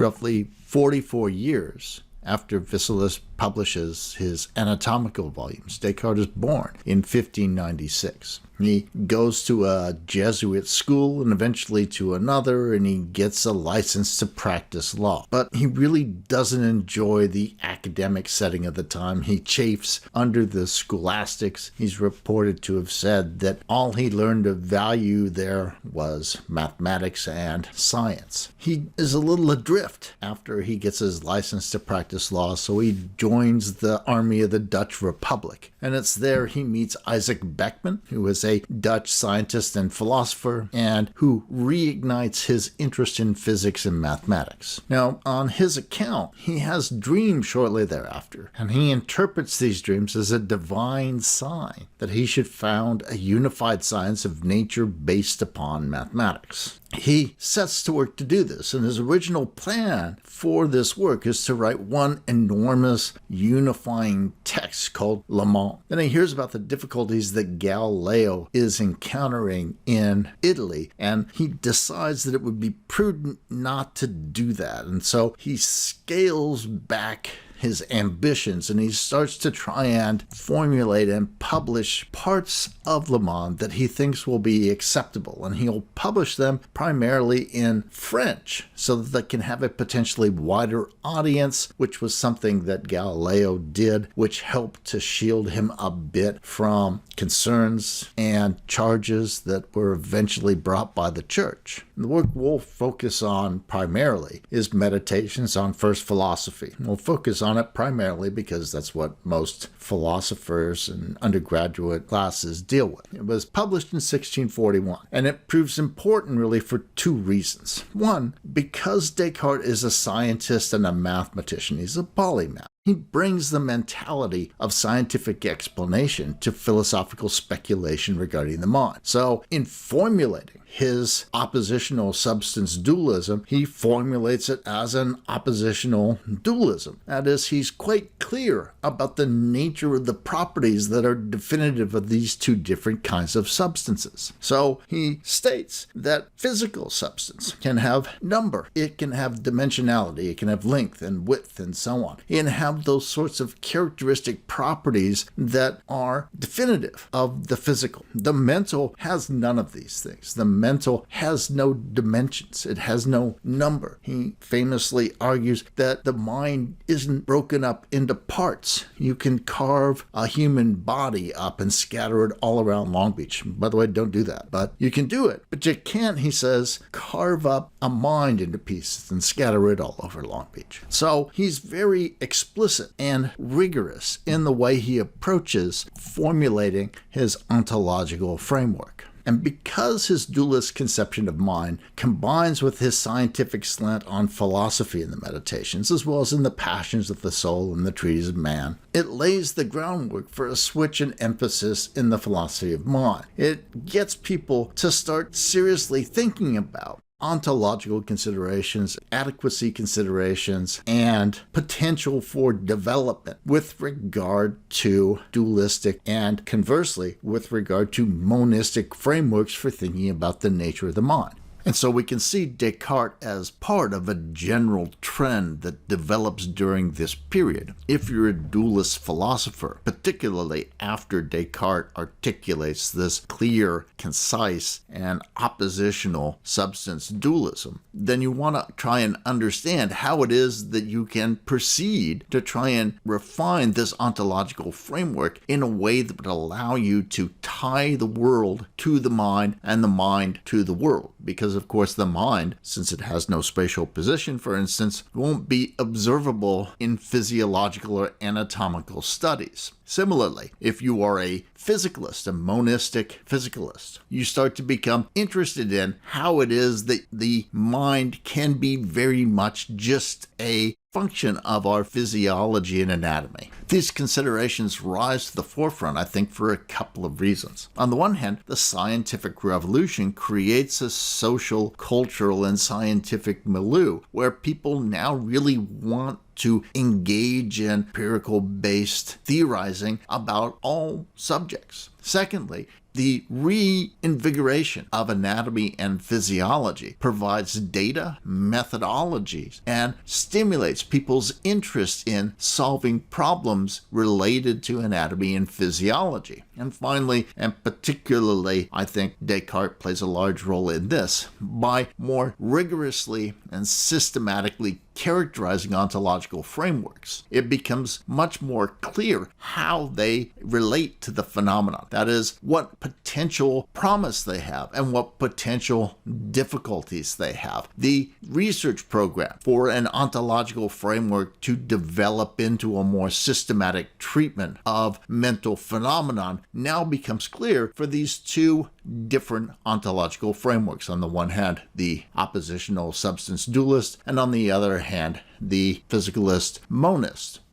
roughly 44 years after Vesalius publishes his anatomical volumes. Descartes is born in 1596. He goes to a Jesuit school and eventually to another, and he gets a license to practice law. But he really doesn't enjoy the academic setting of the time. He chafes under the scholastics. He's reported to have said that all he learned of value there was mathematics and science. He is a little adrift after he gets his license to practice law, so he joins the army of the Dutch Republic. And it's there he meets Isaac Beckman, who is a Dutch scientist and philosopher, and who reignites his interest in physics and mathematics. Now, on his account, he has dreams shortly thereafter, and he interprets these dreams as a divine sign that he should found a unified science of nature based upon mathematics. He sets to work to do this, and his original plan for this work is to write one enormous unifying text called Le Monde. Then he hears about the difficulties that Galileo is encountering in Italy, and he decides that it would be prudent not to do that. And so he scales back his ambitions, and he starts to try and formulate and publish parts of Le Monde that he thinks will be acceptable, and he'll publish them primarily in French so that they can have a potentially wider audience, which was something that Galileo did, which helped to shield him a bit from concerns and charges that were eventually brought by the church. The work we'll focus on primarily is Meditations on First Philosophy. We'll focus on it primarily because that's what most philosophers and undergraduate classes deal with. It was published in 1641, and it proves important really for two reasons. One, because Descartes is a scientist and a mathematician. He's a polymath. He brings the mentality of scientific explanation to philosophical speculation regarding the mind. So, in formulating his oppositional substance dualism, he formulates it as an oppositional dualism. That is, he's quite clear about the nature of the properties that are definitive of these two different kinds of substances. So he states that physical substance can have number, it can have dimensionality, it can have length and width and so on. It can have those sorts of characteristic properties that are definitive of the physical. The mental has none of these things. The mental has no dimensions. It has no number. He famously argues that the mind isn't broken up into parts. You can carve a human body up and scatter it all around Long Beach. By the way, don't do that, but you can do it. But you can't, he says, carve up a mind into pieces and scatter it all over Long Beach. So he's very explicit and rigorous in the way he approaches formulating his ontological framework. And because his dualist conception of mind combines with his scientific slant on philosophy in the Meditations, as well as in the Passions of the Soul and the Treatise of Man, it lays the groundwork for a switch in emphasis in the philosophy of mind. It gets people to start seriously thinking about ontological considerations, adequacy considerations, and potential for development with regard to dualistic and, conversely, with regard to monistic frameworks for thinking about the nature of the mind. And so we can see Descartes as part of a general trend that develops during this period. If you're a dualist philosopher, particularly after Descartes articulates this clear, concise, and oppositional substance dualism, then you want to try and understand how it is that you can proceed to try and refine this ontological framework in a way that would allow you to tie the world to the mind and the mind to the world. Because, of course, the mind, since it has no spatial position, for instance, won't be observable in physiological or anatomical studies. Similarly, if you are a physicalist, a monistic physicalist, you start to become interested in how it is that the mind can be very much just a function of our physiology and anatomy. These considerations rise to the forefront, I think, for a couple of reasons. On the one hand, the scientific revolution creates a social, cultural, and scientific milieu where people now really want to engage in empirical-based theorizing about all subjects. Secondly, The reinvigoration of anatomy and physiology provides data, methodologies, and stimulates people's interest in solving problems related to anatomy and physiology. And finally, and particularly, I think Descartes plays a large role in this, by more rigorously and systematically characterizing ontological frameworks, it becomes much more clear how they relate to the phenomenon. That is, what potential promise they have and what potential difficulties they have. The research program for an ontological framework to develop into a more systematic treatment of mental phenomenon now becomes clear for these two different ontological frameworks. On the one hand, the oppositional substance dualist, and on the other hand, the physicalist monist.